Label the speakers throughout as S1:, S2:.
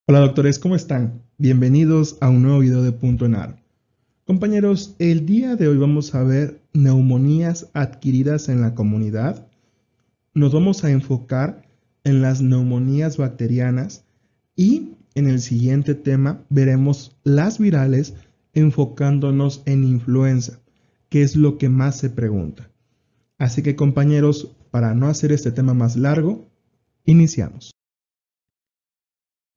S1: Hola doctores, ¿cómo están? Bienvenidos a un nuevo video de Punto ENAR. Compañeros, el día de hoy vamos a ver neumonías adquiridas en la comunidad. Nos vamos a enfocar en las neumonías bacterianas y en el siguiente tema veremos las virales enfocándonos en influenza, que es lo que más se pregunta. Así que compañeros, para no hacer este tema más largo, iniciamos.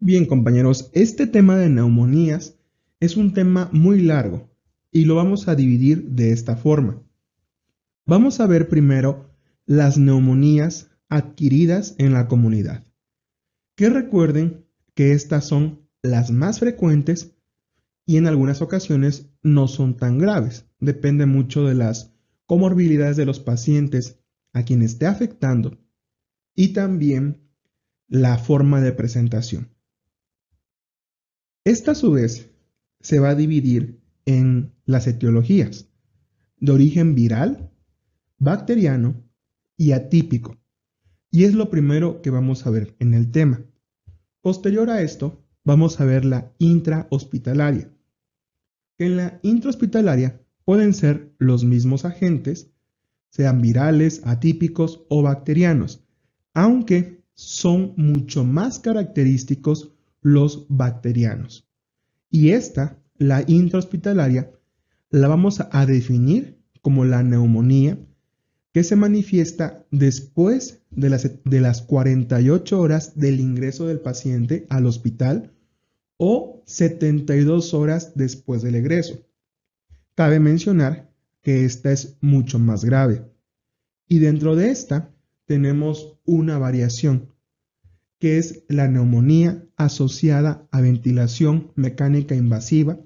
S1: Bien, compañeros, este tema de neumonías es un tema muy largo y lo vamos a dividir de esta forma. Vamos a ver primero las neumonías adquiridas en la comunidad, que recuerden que estas son las más frecuentes y en algunas ocasiones no son tan graves. Depende mucho de las comorbilidades de los pacientes a quien esté afectando y también la forma de presentación. Esta a su vez se va a dividir en las etiologías de origen viral, bacteriano y atípico. Y es lo primero que vamos a ver en el tema. Posterior a esto, vamos a ver la intrahospitalaria. En la intrahospitalaria pueden ser los mismos agentes, sean virales, atípicos o bacterianos, aunque son mucho más característicos los bacterianos. Y esta, la intrahospitalaria, la vamos a definir como la neumonía que se manifiesta después de las 48 horas del ingreso del paciente al hospital o 72 horas después del egreso. Cabe mencionar que esta es mucho más grave. Y dentro de esta tenemos una variación, que es la neumonía asociada a ventilación mecánica invasiva,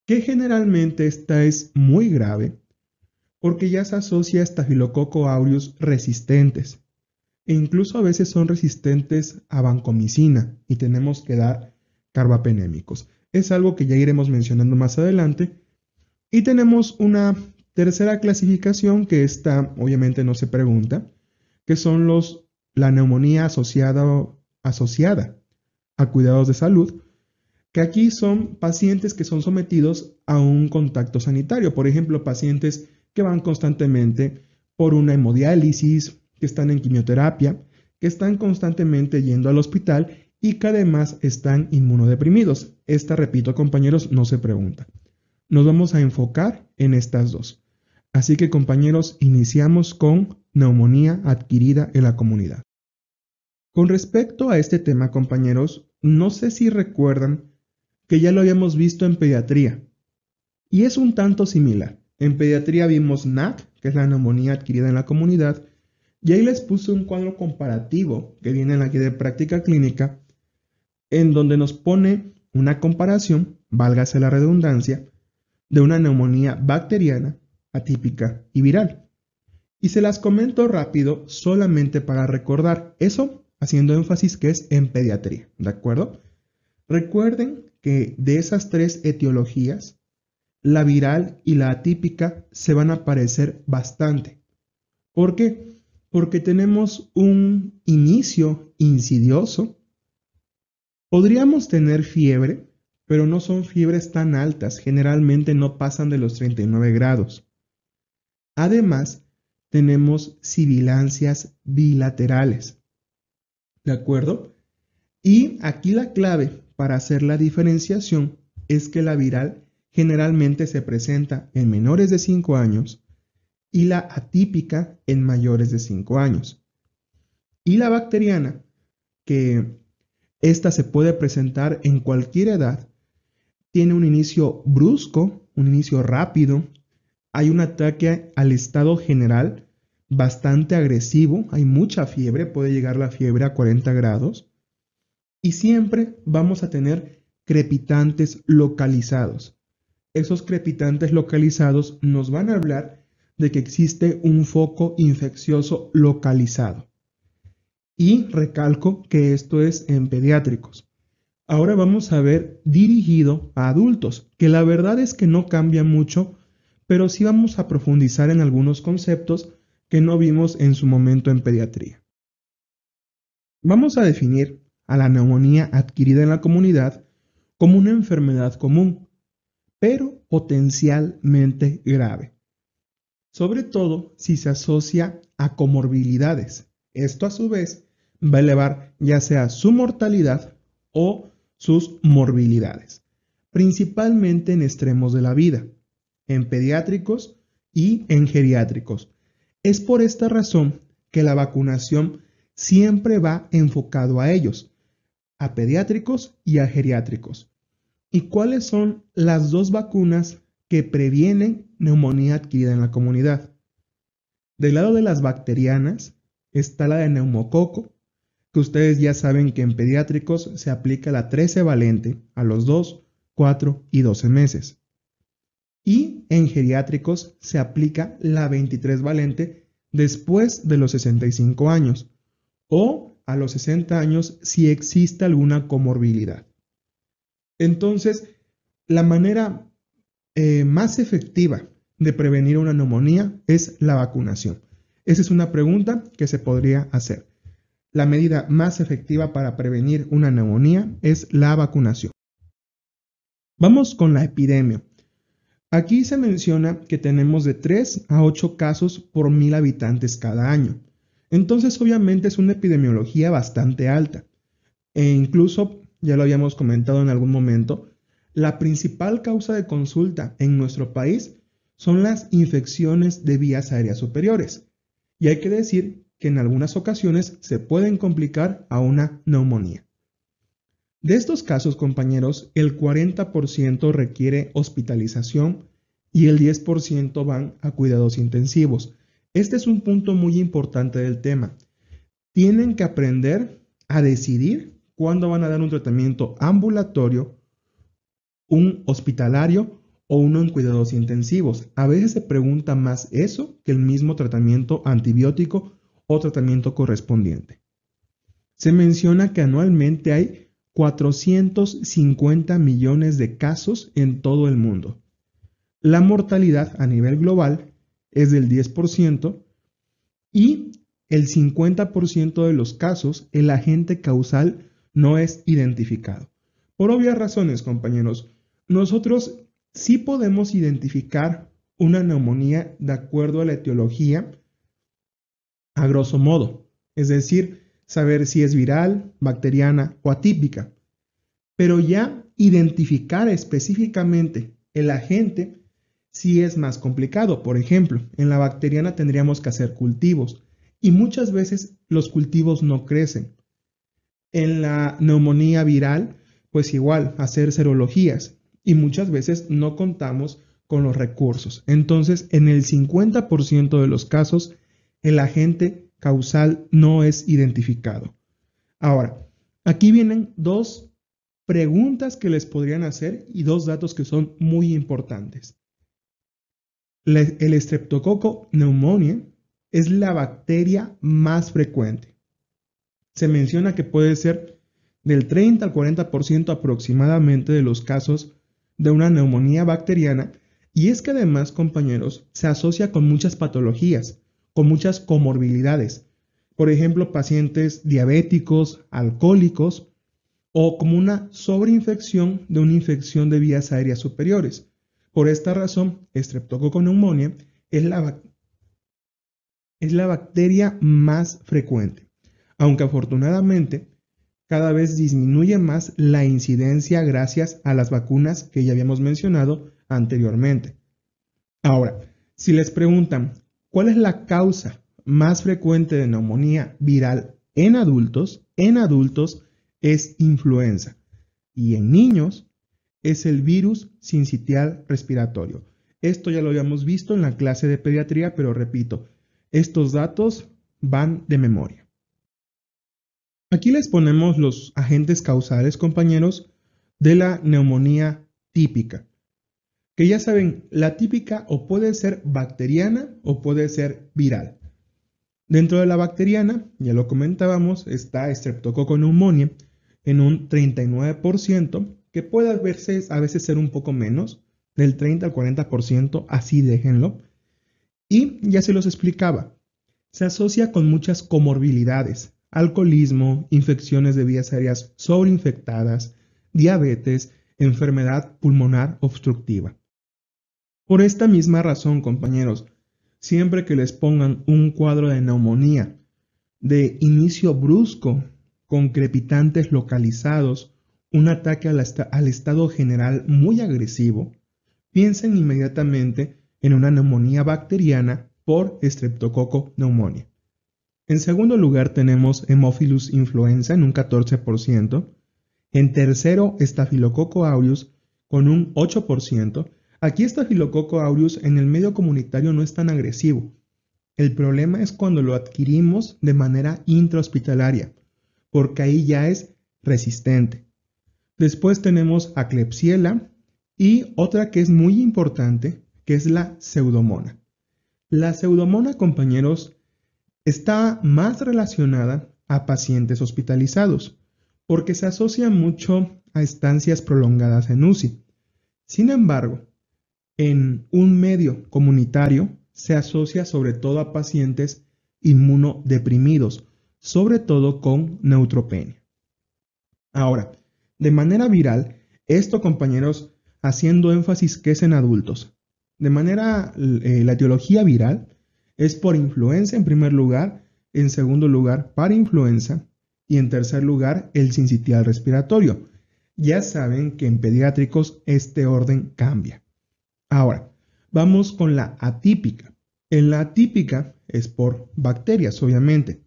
S1: que generalmente esta es muy grave porque ya se asocia a Staphylococcus aureus resistentes e incluso a veces son resistentes a vancomicina y tenemos que dar carbapenémicos. Es algo que ya iremos mencionando más adelante. Y tenemos una tercera clasificación que esta obviamente no se pregunta, que son la neumonía asociada a cuidados de salud, que aquí son pacientes que son sometidos a un contacto sanitario, por ejemplo, pacientes que van constantemente por una hemodiálisis, que están en quimioterapia, que están constantemente yendo al hospital y que además están inmunodeprimidos. Esta, repito, compañeros, no se pregunta. Nos vamos a enfocar en estas dos. Así que, compañeros, iniciamos con neumonía adquirida en la comunidad. Con respecto a este tema, compañeros, no sé si recuerdan que ya lo habíamos visto en pediatría y es un tanto similar. En pediatría vimos NAC, que es la neumonía adquirida en la comunidad, y ahí les puse un cuadro comparativo que viene en la guía de práctica clínica, en donde nos pone una comparación, válgase la redundancia, de una neumonía bacteriana, atípica y viral. Y se las comento rápido solamente para recordar eso, haciendo énfasis que es en pediatría, ¿de acuerdo? Recuerden que de esas tres etiologías, la viral y la atípica se van a parecer bastante. ¿Por qué? Porque tenemos un inicio insidioso. Podríamos tener fiebre, pero no son fiebres tan altas, generalmente no pasan de los 39 grados. Además, tenemos sibilancias bilaterales, ¿de acuerdo? Y aquí la clave para hacer la diferenciación es que la viral generalmente se presenta en menores de 5 años y la atípica en mayores de 5 años. Y la bacteriana, que esta se puede presentar en cualquier edad, tiene un inicio brusco, un inicio rápido, hay un ataque al estado general bastante agresivo, hay mucha fiebre, puede llegar la fiebre a 40 grados y siempre vamos a tener crepitantes localizados. Esos crepitantes localizados nos van a hablar de que existe un foco infeccioso localizado. Y recalco que esto es en pediátricos. Ahora vamos a ver dirigido a adultos, que la verdad es que no cambia mucho, pero sí vamos a profundizar en algunos conceptos que no vimos en su momento en pediatría. Vamos a definir a la neumonía adquirida en la comunidad como una enfermedad común, pero potencialmente grave, sobre todo si se asocia a comorbilidades. Esto a su vez va a elevar ya sea su mortalidad o sus morbilidades, principalmente en extremos de la vida, en pediátricos y en geriátricos. Es por esta razón que la vacunación siempre va enfocado a ellos, a pediátricos y a geriátricos. ¿Y cuáles son las dos vacunas que previenen neumonía adquirida en la comunidad? Del lado de las bacterianas está la de neumococo, que ustedes ya saben que en pediátricos se aplica la 13 valente a los 2, 4 y 12 meses. Y en geriátricos se aplica la 23 valente después de los 65 años o a los 60 años si existe alguna comorbilidad. Entonces, la manera más efectiva de prevenir una neumonía es la vacunación. Esa es una pregunta que se podría hacer. La medida más efectiva para prevenir una neumonía es la vacunación. Vamos con la epidemia. Aquí se menciona que tenemos de 3 a 8 casos por 1000 habitantes cada año. Entonces, obviamente es una epidemiología bastante alta. E incluso, ya lo habíamos comentado en algún momento, la principal causa de consulta en nuestro país son las infecciones de vías aéreas superiores. Y hay que decir que en algunas ocasiones se pueden complicar a una neumonía. De estos casos, compañeros, el 40% requiere hospitalización y el 10% van a cuidados intensivos. Este es un punto muy importante del tema. Tienen que aprender a decidir cuándo van a dar un tratamiento ambulatorio, un hospitalario o uno en cuidados intensivos. A veces se pregunta más eso que el mismo tratamiento antibiótico o tratamiento correspondiente. Se menciona que anualmente hay 450 millones de casos en todo el mundo. La mortalidad a nivel global es del 10% y el 50% de los casos el agente causal no es identificado. Por obvias razones, compañeros, nosotros sí podemos identificar una neumonía de acuerdo a la etiología a grosso modo, es decir, saber si es viral, bacteriana o atípica. Pero ya identificar específicamente el agente sí es más complicado. Por ejemplo, en la bacteriana tendríamos que hacer cultivos y muchas veces los cultivos no crecen. En la neumonía viral, pues igual, hacer serologías y muchas veces no contamos con los recursos. Entonces, en el 50% de los casos, el agente causal no es identificado. Ahora, aquí vienen dos preguntas que les podrían hacer y dos datos que son muy importantes. El Streptococcus pneumoniae es la bacteria más frecuente. Se menciona que puede ser del 30 al 40% aproximadamente de los casos de una neumonía bacteriana, y es que además, compañeros, se asocia con muchas patologías, con muchas comorbilidades. Por ejemplo, pacientes diabéticos, alcohólicos o como una sobreinfección de una infección de vías aéreas superiores. Por esta razón, Streptococcus pneumoniae es la bacteria más frecuente, aunque afortunadamente cada vez disminuye más la incidencia gracias a las vacunas que ya habíamos mencionado anteriormente. Ahora, si les preguntan cuál es la causa más frecuente de neumonía viral en adultos es influenza y en niños es el virus sincitial respiratorio. Esto ya lo habíamos visto en la clase de pediatría, pero repito, estos datos van de memoria. Aquí les ponemos los agentes causales, compañeros, de la neumonía típica. Que ya saben, la típica o puede ser bacteriana o puede ser viral. Dentro de la bacteriana, ya lo comentábamos, está Streptococcus pneumoniae en un 39%, que puede a veces ser un poco menos, del 30 al 40%, así déjenlo. Y ya se los explicaba, se asocia con muchas comorbilidades, alcoholismo, infecciones de vías aéreas sobreinfectadas, diabetes, enfermedad pulmonar obstructiva. Por esta misma razón, compañeros, siempre que les pongan un cuadro de neumonía de inicio brusco, con crepitantes localizados, un ataque al estado general muy agresivo, piensen inmediatamente en una neumonía bacteriana por Streptococcus pneumoniae. En segundo lugar tenemos Haemophilus influenza en un 14%. En tercero, Staphylococcus aureus con un 8%. Aquí Staphylococcus aureus en el medio comunitario no es tan agresivo. El problema es cuando lo adquirimos de manera intrahospitalaria, porque ahí ya es resistente. Después tenemos a Klebsiella y otra que es muy importante, que es la Pseudomonas. La Pseudomonas, compañeros, está más relacionada a pacientes hospitalizados, porque se asocia mucho a estancias prolongadas en UCI. Sin embargo, en un medio comunitario se asocia sobre todo a pacientes inmunodeprimidos, sobre todo con neutropenia. Ahora, de manera viral, esto, compañeros, haciendo énfasis que es en adultos. De manera, la etiología viral es por influenza en primer lugar, en segundo lugar parainfluenza y en tercer lugar el sincitial respiratorio. Ya saben que en pediátricos este orden cambia. Ahora, vamos con la atípica. En la atípica es por bacterias, obviamente.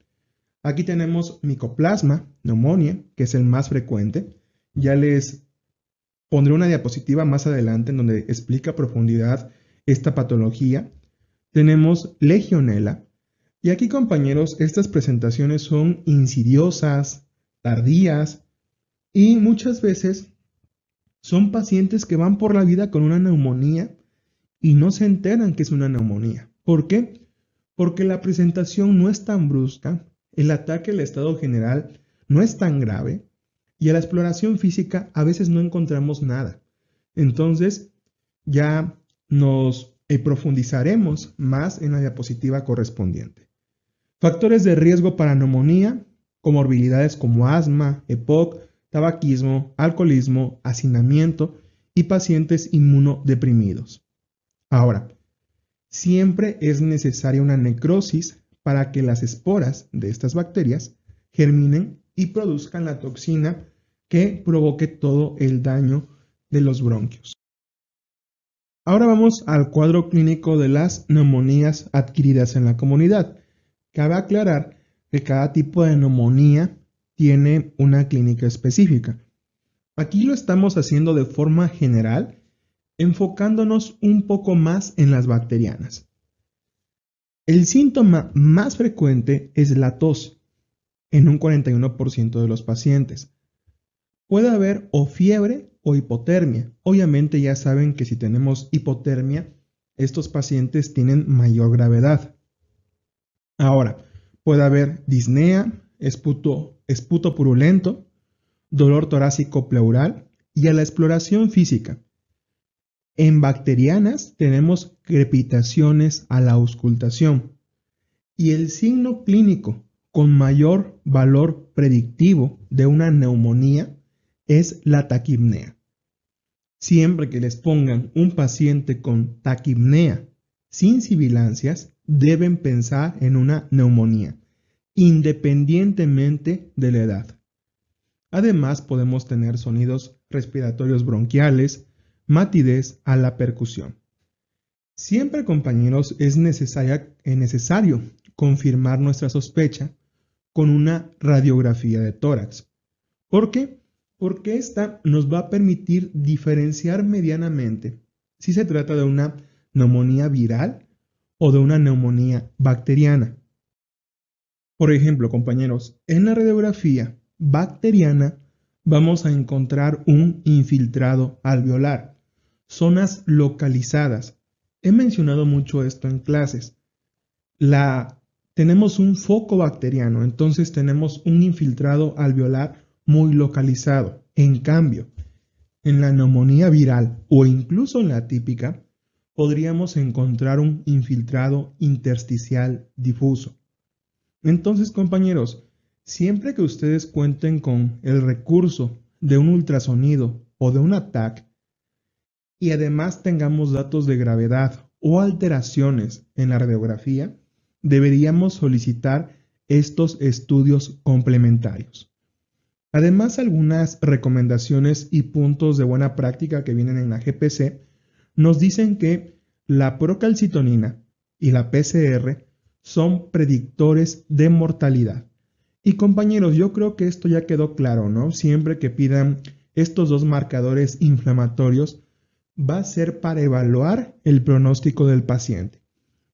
S1: Aquí tenemos Mycoplasma pneumoniae, que es el más frecuente. Ya les pondré una diapositiva más adelante en donde explica a profundidad esta patología. Tenemos Legionella. Y aquí, compañeros, estas presentaciones son insidiosas, tardías y muchas veces son pacientes que van por la vida con una neumonía y no se enteran que es una neumonía. ¿Por qué? Porque la presentación no es tan brusca, el ataque al estado general no es tan grave y a la exploración física a veces no encontramos nada. Entonces ya nos profundizaremos más en la diapositiva correspondiente. Factores de riesgo para neumonía, comorbilidades como asma, EPOC, tabaquismo, alcoholismo, hacinamiento y pacientes inmunodeprimidos. Ahora, siempre es necesaria una necrosis para que las esporas de estas bacterias germinen y produzcan la toxina que provoque todo el daño de los bronquios. Ahora vamos al cuadro clínico de las neumonías adquiridas en la comunidad. Cabe aclarar que cada tipo de neumonía tiene una clínica específica. Aquí lo estamos haciendo de forma general, enfocándonos un poco más en las bacterianas. El síntoma más frecuente es la tos, en un 41% de los pacientes. Puede haber o fiebre o hipotermia. Obviamente ya saben que si tenemos hipotermia, estos pacientes tienen mayor gravedad. Ahora, puede haber disnea, esputo purulento, dolor torácico pleural y a la exploración física. En bacterianas tenemos crepitaciones a la auscultación y el signo clínico con mayor valor predictivo de una neumonía es la taquipnea. Siempre que les pongan un paciente con taquipnea sin sibilancias, deben pensar en una neumonía, independientemente de la edad. Además, podemos tener sonidos respiratorios bronquiales, matidez a la percusión. Siempre, compañeros, es necesario confirmar nuestra sospecha con una radiografía de tórax. ¿Por qué? Porque esta nos va a permitir diferenciar medianamente si se trata de una neumonía viral o de una neumonía bacteriana. Por ejemplo, compañeros, en la radiografía bacteriana vamos a encontrar un infiltrado alveolar, zonas localizadas. He mencionado mucho esto en clases. Tenemos un foco bacteriano, entonces tenemos un infiltrado alveolar muy localizado. En cambio, en la neumonía viral o incluso en la atípica, podríamos encontrar un infiltrado intersticial difuso. Entonces, compañeros, Siempre que ustedes cuenten con el recurso de un ultrasonido o de un TAC y además tengamos datos de gravedad o alteraciones en la radiografía, deberíamos solicitar estos estudios complementarios. Además, algunas recomendaciones y puntos de buena práctica que vienen en la GPC nos dicen que la procalcitonina y la PCR son predictores de mortalidad. Y compañeros, yo creo que esto ya quedó claro, ¿no? Siempre que pidan estos dos marcadores inflamatorios, va a ser para evaluar el pronóstico del paciente.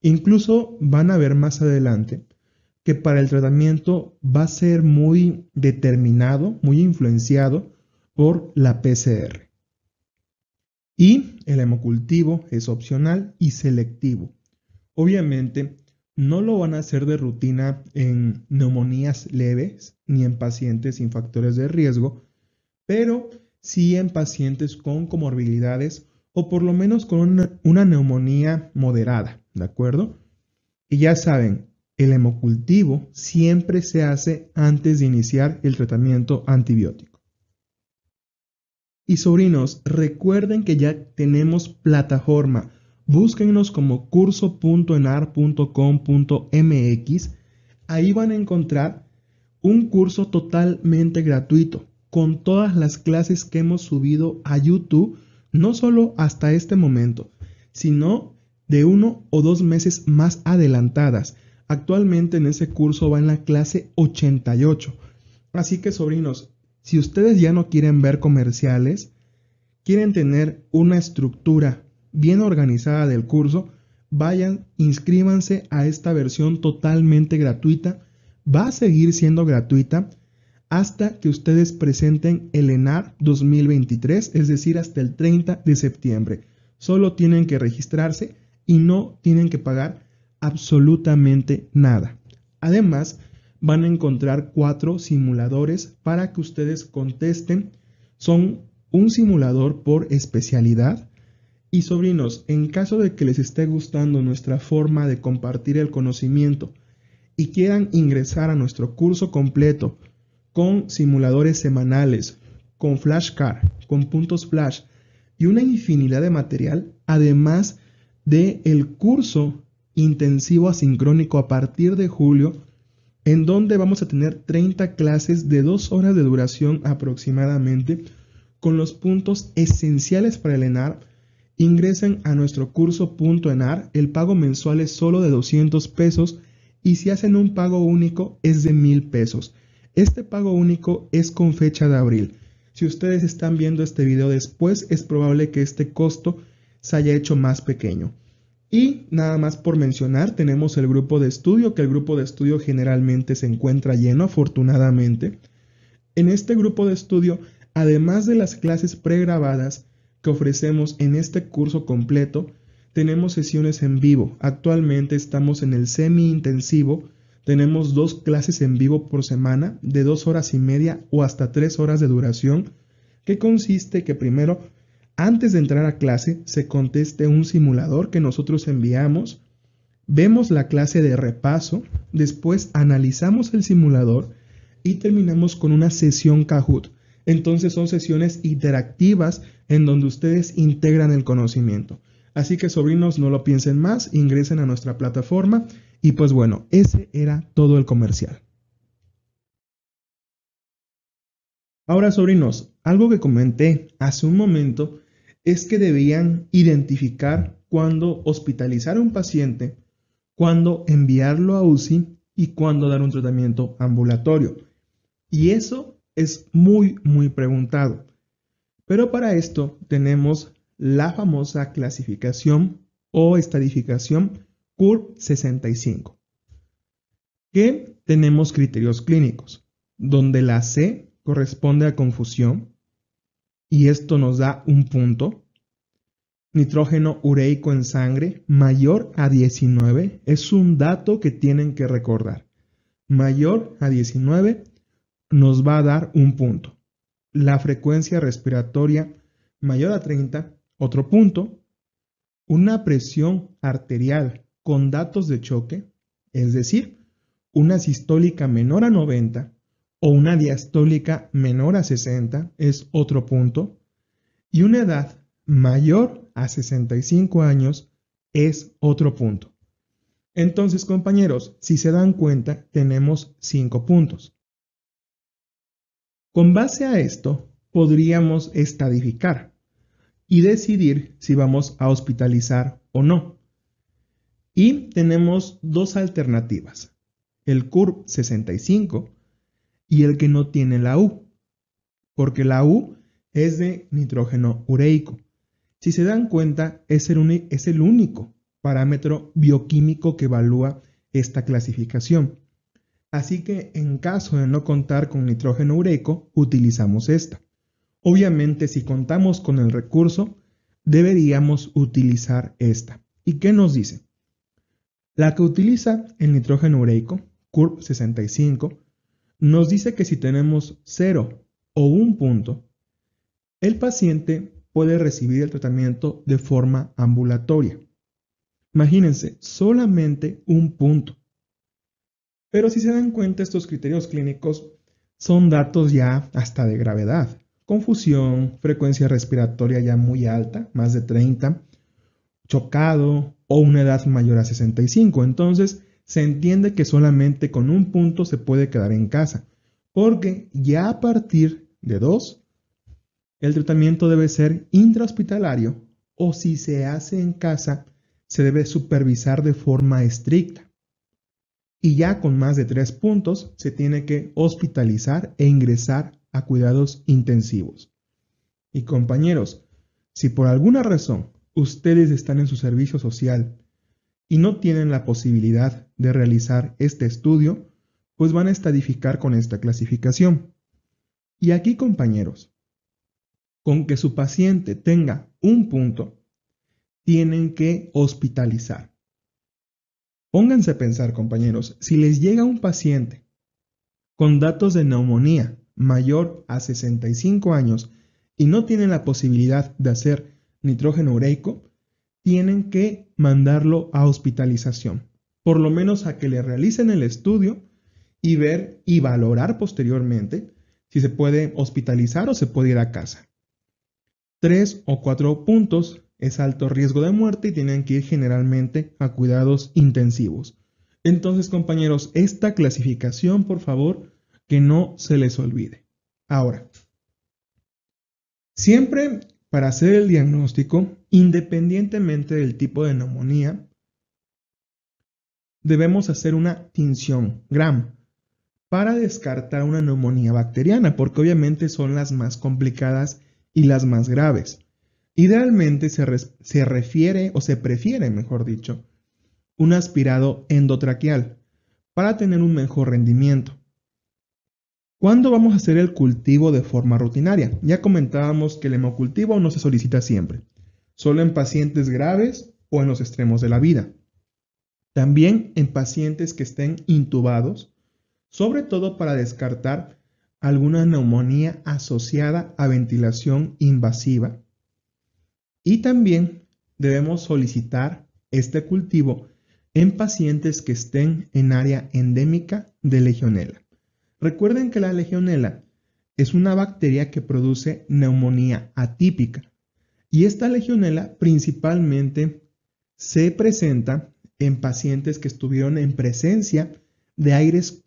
S1: Incluso van a ver más adelante que para el tratamiento va a ser muy determinado, muy influenciado por la PCR. Y el hemocultivo es opcional y selectivo. Obviamente, no lo van a hacer de rutina en neumonías leves ni en pacientes sin factores de riesgo, pero sí en pacientes con comorbilidades o por lo menos con una neumonía moderada, ¿de acuerdo? Y ya saben, el hemocultivo siempre se hace antes de iniciar el tratamiento antibiótico. Y sobrinos, recuerden que ya tenemos plataforma. Búsquennos como curso.enar.com.mx. Ahí van a encontrar un curso totalmente gratuito con todas las clases que hemos subido a YouTube, no solo hasta este momento, sino de 1 o 2 meses más adelantadas. Actualmente en ese curso va en la clase 88. Así que sobrinos, si ustedes ya no quieren ver comerciales, quieren tener una estructura bien organizada del curso, vayan, inscríbanse a esta versión totalmente gratuita. Va a seguir siendo gratuita hasta que ustedes presenten el ENAR 2023, es decir, hasta el 30 de septiembre. Solo tienen que registrarse y no tienen que pagar absolutamente nada. Además, van a encontrar 4 simuladores para que ustedes contesten. Son un simulador por especialidad. Y sobrinos, en caso de que les esté gustando nuestra forma de compartir el conocimiento y quieran ingresar a nuestro curso completo con simuladores semanales, con flashcard, con puntos flash y una infinidad de material, además del curso intensivo asincrónico a partir de julio, en donde vamos a tener 30 clases de 2 horas de duración aproximadamente, con los puntos esenciales para el ENAR. Ingresen a nuestro curso.enar, el pago mensual es solo de 200 pesos y si hacen un pago único es de 1000 pesos. Este pago único es con fecha de abril. Si ustedes están viendo este video después, es probable que este costo se haya hecho más pequeño. Y nada más por mencionar, tenemos el grupo de estudio, que el grupo de estudio generalmente se encuentra lleno, afortunadamente. En este grupo de estudio, además de las clases pregrabadas que ofrecemos en este curso completo, tenemos sesiones en vivo. Actualmente estamos en el semi-intensivo. Tenemos 2 clases en vivo por semana de 2 horas y media o hasta 3 horas de duración, que consiste que primero, antes de entrar a clase, se conteste un simulador que nosotros enviamos, vemos la clase de repaso, después analizamos el simulador y terminamos con una sesión Kahoot. Entonces son sesiones interactivas en donde ustedes integran el conocimiento. Así que sobrinos, no lo piensen más, ingresen a nuestra plataforma y pues bueno, ese era todo el comercial. Ahora sobrinos, algo que comenté hace un momento es que debían identificar cuándo hospitalizar a un paciente, cuándo enviarlo a UCI y cuándo dar un tratamiento ambulatorio. Y eso es muy preguntado. Pero para esto tenemos la famosa clasificación o estadificación CUR65, que tenemos criterios clínicos, donde la C corresponde a confusión, y esto nos da un punto. Nitrógeno ureico en sangre mayor a 19 es un dato que tienen que recordar. Mayor a 19 nos va a dar un punto. La frecuencia respiratoria mayor a 30, otro punto. Una presión arterial con datos de choque, es decir, una sistólica menor a 90 o una diastólica menor a 60 es otro punto, y una edad mayor a 65 años es otro punto. Entonces, compañeros, si se dan cuenta, tenemos 5 puntos. Con base a esto, podríamos estadificar y decidir si vamos a hospitalizar o no. Y tenemos dos alternativas, el CURP 65 y el que no tiene la U, porque la U es de nitrógeno ureico. Si se dan cuenta, es el único parámetro bioquímico que evalúa esta clasificación. Así que en caso de no contar con nitrógeno ureico, utilizamos esta. Obviamente, si contamos con el recurso, deberíamos utilizar esta. ¿Y qué nos dice? La que utiliza el nitrógeno ureico, CURP 65, nos dice que si tenemos 0 o 1 punto, el paciente puede recibir el tratamiento de forma ambulatoria. Imagínense, solamente 1 punto. Pero si se dan cuenta, estos criterios clínicos son datos ya hasta de gravedad. Confusión, frecuencia respiratoria ya muy alta, más de 30, chocado o una edad mayor a 65. Entonces, se entiende que solamente con 1 punto se puede quedar en casa, porque ya a partir de 2, el tratamiento debe ser intrahospitalario o si se hace en casa, se debe supervisar de forma estricta. Y ya con más de 3 puntos, se tiene que hospitalizar e ingresar a cuidados intensivos. Y compañeros, si por alguna razón ustedes están en su servicio social y no tienen la posibilidad de realizar este estudio, pues van a estadificar con esta clasificación. Y aquí, compañeros, con que su paciente tenga 1 punto, tienen que hospitalizar. Pónganse a pensar, compañeros, si les llega un paciente con datos de neumonía mayor a 65 años y no tienen la posibilidad de hacer nitrógeno ureico, tienen que mandarlo a hospitalización, por lo menos a que le realicen el estudio y ver y valorar posteriormente si se puede hospitalizar o se puede ir a casa. 3 o 4 puntos es alto riesgo de muerte y tienen que ir generalmente a cuidados intensivos. Entonces, compañeros, esta clasificación, por favor, que no se les olvide. Ahora, siempre para hacer el diagnóstico, independientemente del tipo de neumonía, debemos hacer una tinción Gram para descartar una neumonía bacteriana, porque obviamente son las más complicadas y las más graves. Idealmente se refiere, o se prefiere, mejor dicho, un aspirado endotraqueal para tener un mejor rendimiento. ¿Cuándo vamos a hacer el cultivo de forma rutinaria? Ya comentábamos que el hemocultivo no se solicita siempre, solo en pacientes graves o en los extremos de la vida. También en pacientes que estén intubados, sobre todo para descartar alguna neumonía asociada a ventilación invasiva. Y también debemos solicitar este cultivo en pacientes que estén en área endémica de Legionela. Recuerden que la Legionela es una bacteria que produce neumonía atípica y esta Legionela principalmente se presenta en pacientes que estuvieron en presencia de aires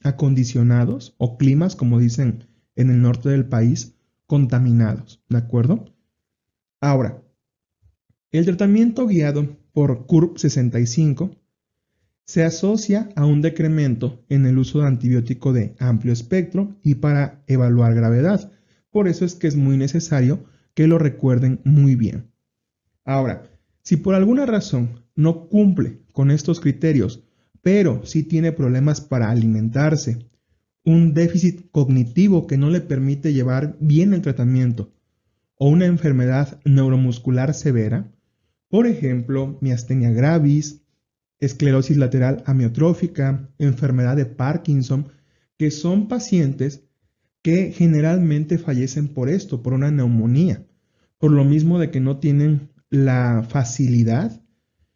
S1: acondicionados o climas, como dicen en el norte del país, contaminados, ¿de acuerdo? Ahora, el tratamiento guiado por CURP 65 se asocia a un decremento en el uso de antibiótico de amplio espectro y para evaluar gravedad. Por eso es que es muy necesario que lo recuerden muy bien. Ahora, si por alguna razón no cumple con estos criterios, pero sí tiene problemas para alimentarse, un déficit cognitivo que no le permite llevar bien el tratamiento, o una enfermedad neuromuscular severa, por ejemplo, miastenia gravis, esclerosis lateral amiotrófica, enfermedad de Parkinson, que son pacientes que generalmente fallecen por esto, por una neumonía, por lo mismo de que no tienen la facilidad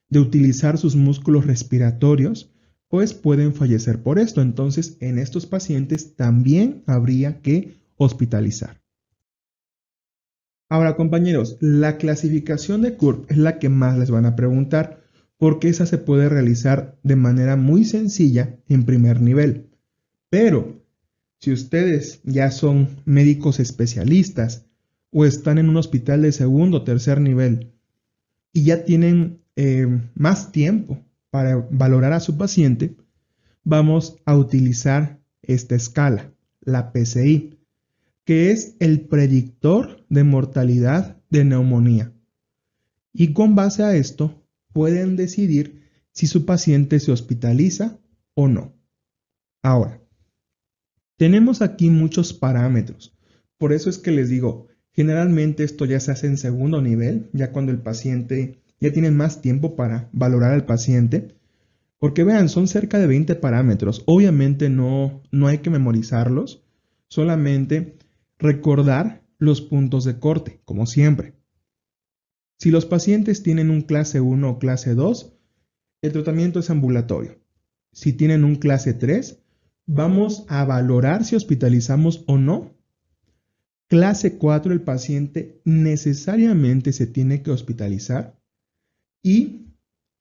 S1: de utilizar sus músculos respiratorios pues pueden fallecer por esto. Entonces, en estos pacientes también habría que hospitalizar. Ahora, compañeros, la clasificación de CURP es la que más les van a preguntar, porque esa se puede realizar de manera muy sencilla en primer nivel. Pero, si ustedes ya son médicos especialistas o están en un hospital de segundo o tercer nivel y ya tienen más tiempo para valorar a su paciente, vamos a utilizar esta escala, la PCI, que es el predictor de mortalidad de neumonía. Y con base a esto, pueden decidir si su paciente se hospitaliza o no. Ahora, tenemos aquí muchos parámetros. Por eso es que les digo, generalmente esto ya se hace en segundo nivel, ya cuando el paciente ya tiene más tiempo para valorar al paciente. Porque vean, son cerca de 20 parámetros. Obviamente no hay que memorizarlos, solamente recordar los puntos de corte, como siempre. Si los pacientes tienen un clase 1 o clase 2, el tratamiento es ambulatorio. Si tienen un clase 3, vamos a valorar si hospitalizamos o no. Clase 4, el paciente necesariamente se tiene que hospitalizar. Y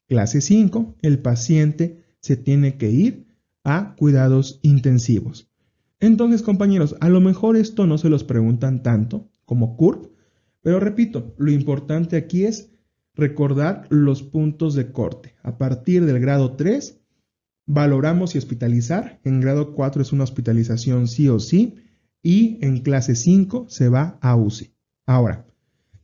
S1: clase 5, el paciente se tiene que ir a cuidados intensivos. Entonces, compañeros, a lo mejor esto no se los preguntan tanto como CURP, pero repito, lo importante aquí es recordar los puntos de corte. A partir del grado 3, valoramos si hospitalizar. En grado 4 es una hospitalización sí o sí. Y en clase 5 se va a UCI. Ahora,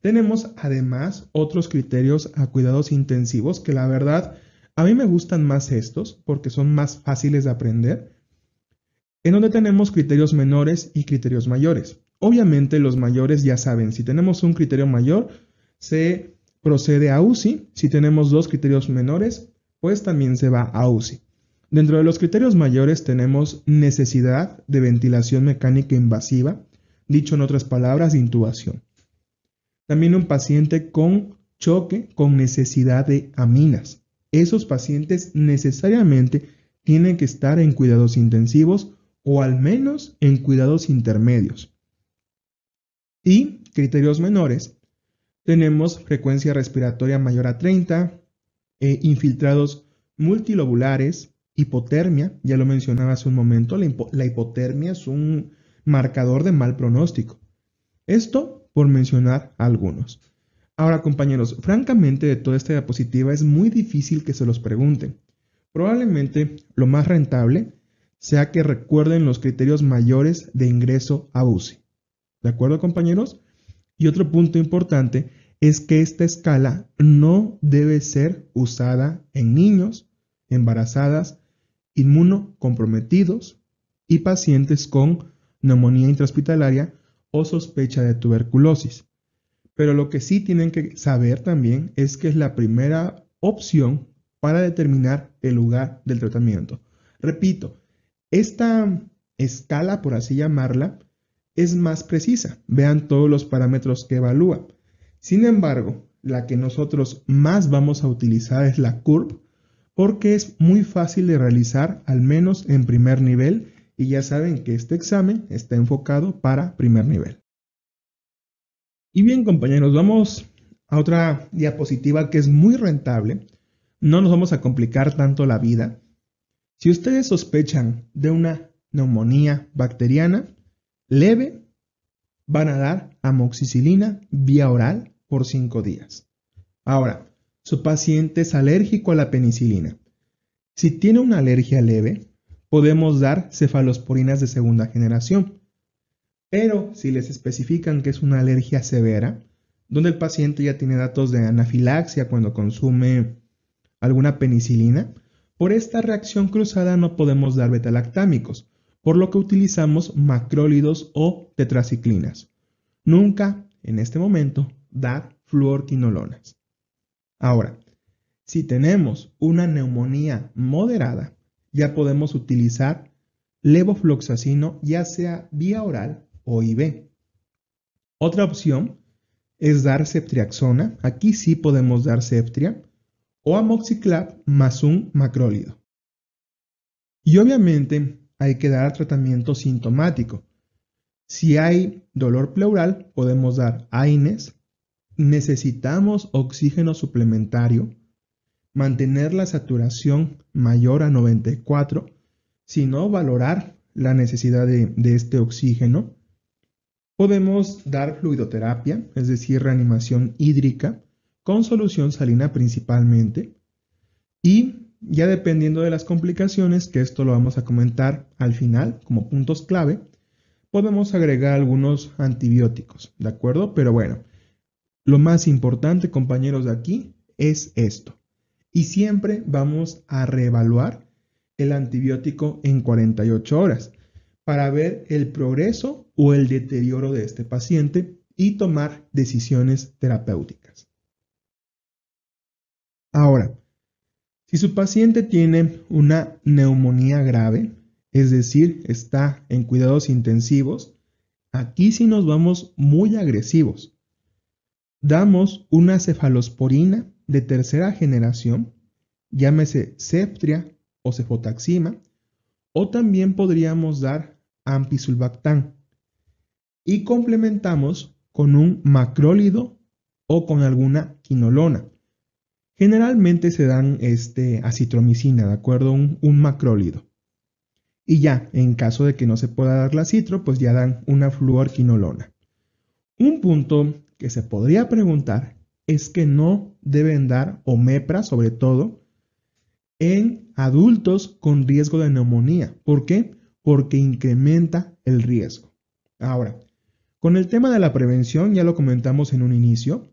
S1: tenemos además otros criterios a cuidados intensivos que la verdad a mí me gustan más estos porque son más fáciles de aprender, en donde tenemos criterios menores y criterios mayores. Obviamente los mayores ya saben, si tenemos un criterio mayor se procede a UCI, si tenemos dos criterios menores pues también se va a UCI. Dentro de los criterios mayores tenemos necesidad de ventilación mecánica invasiva, dicho en otras palabras, de intubación. También un paciente con choque con necesidad de aminas. Esos pacientes necesariamente tienen que estar en cuidados intensivos o al menos en cuidados intermedios. Y criterios menores, tenemos frecuencia respiratoria mayor a 30, infiltrados multilobulares, hipotermia, ya lo mencionaba hace un momento, la hipotermia es un marcador de mal pronóstico. Esto por mencionar algunos. Ahora, compañeros, francamente de toda esta diapositiva es muy difícil que se los pregunten. Probablemente lo más rentable sea que recuerden los criterios mayores de ingreso a UCI. ¿De acuerdo, compañeros? Y otro punto importante es que esta escala no debe ser usada en niños, embarazadas, inmunocomprometidos y pacientes con neumonía intrahospitalaria o sospecha de tuberculosis. Pero lo que sí tienen que saber también es que es la primera opción para determinar el lugar del tratamiento. Repito, esta escala, por así llamarla, es más precisa. Vean todos los parámetros que evalúa. Sin embargo, la que nosotros más vamos a utilizar es la CURP porque es muy fácil de realizar, al menos en primer nivel, y ya saben que este examen está enfocado para primer nivel. Y bien, compañeros, vamos a otra diapositiva que es muy rentable. No nos vamos a complicar tanto la vida. Si ustedes sospechan de una neumonía bacteriana leve, van a dar amoxicilina vía oral por 5 días. Ahora, su paciente es alérgico a la penicilina. Si tiene una alergia leve, podemos dar cefalosporinas de segunda generación. Pero si les especifican que es una alergia severa, donde el paciente ya tiene datos de anafilaxia cuando consume alguna penicilina, por esta reacción cruzada no podemos dar betalactámicos, por lo que utilizamos macrólidos o tetraciclinas. Nunca, en este momento, dar fluorquinolonas. Ahora, si tenemos una neumonía moderada, ya podemos utilizar levofloxacino, ya sea vía oral o IV. Otra opción es dar ceftriaxona, aquí sí podemos dar Ceftria, o amoxiclav más un macrólido. Y obviamente hay que dar tratamiento sintomático. Si hay dolor pleural, podemos dar AINES. Necesitamos oxígeno suplementario, mantener la saturación mayor a 94, sino valorar la necesidad de este oxígeno. Podemos dar fluidoterapia, es decir, reanimación hídrica, con solución salina principalmente. Y ya dependiendo de las complicaciones, que esto lo vamos a comentar al final como puntos clave, podemos agregar algunos antibióticos, ¿de acuerdo? Pero bueno, lo más importante, compañeros, de aquí es esto. Y siempre vamos a reevaluar el antibiótico en 48 horas para ver el progreso o el deterioro de este paciente y tomar decisiones terapéuticas. Ahora, si su paciente tiene una neumonía grave, es decir, está en cuidados intensivos, aquí sí nos vamos muy agresivos. Damos una cefalosporina de tercera generación, llámese Ceftriax o cefotaxima, o también podríamos dar ampicsulbactam y complementamos con un macrólido o con alguna quinolona. Generalmente se dan acitromicina, ¿de acuerdo? Un macrólido. Y ya, en caso de que no se pueda dar la citro, pues ya dan una fluorquinolona. Un punto que se podría preguntar es que no deben dar omepra, sobre todo, en adultos con riesgo de neumonía. ¿Por qué? Porque incrementa el riesgo. Ahora, con el tema de la prevención, ya lo comentamos en un inicio.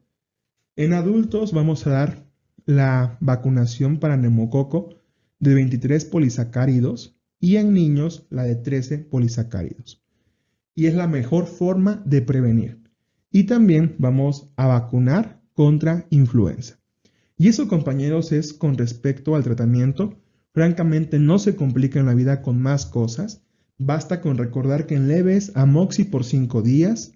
S1: En adultos vamos a dar la vacunación para neumococo de 23 polisacáridos y en niños la de 13 polisacáridos. Y es la mejor forma de prevenir. Y también vamos a vacunar contra influenza. Y eso, compañeros, es con respecto al tratamiento. Francamente, no se complica en la vida con más cosas. Basta con recordar que en leves, amoxi por 5 días.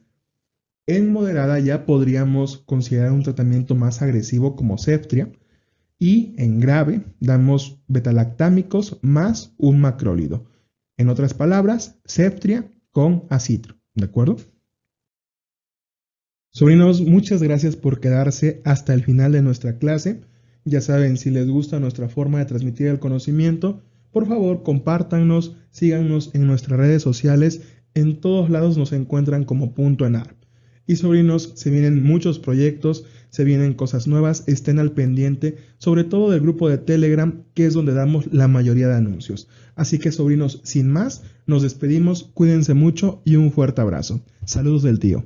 S1: En moderada ya podríamos considerar un tratamiento más agresivo como Ceftriax. Y en grave damos betalactámicos más un macrólido. En otras palabras, Ceftriax con acitro. ¿De acuerdo? Sobrinos, muchas gracias por quedarse hasta el final de nuestra clase. Ya saben, si les gusta nuestra forma de transmitir el conocimiento, por favor compártanos, síganos en nuestras redes sociales. En todos lados nos encuentran como Punto Enar. Y sobrinos, se vienen muchos proyectos, se vienen cosas nuevas, estén al pendiente, sobre todo del grupo de Telegram, que es donde damos la mayoría de anuncios. Así que sobrinos, sin más, nos despedimos, cuídense mucho y un fuerte abrazo. Saludos del tío.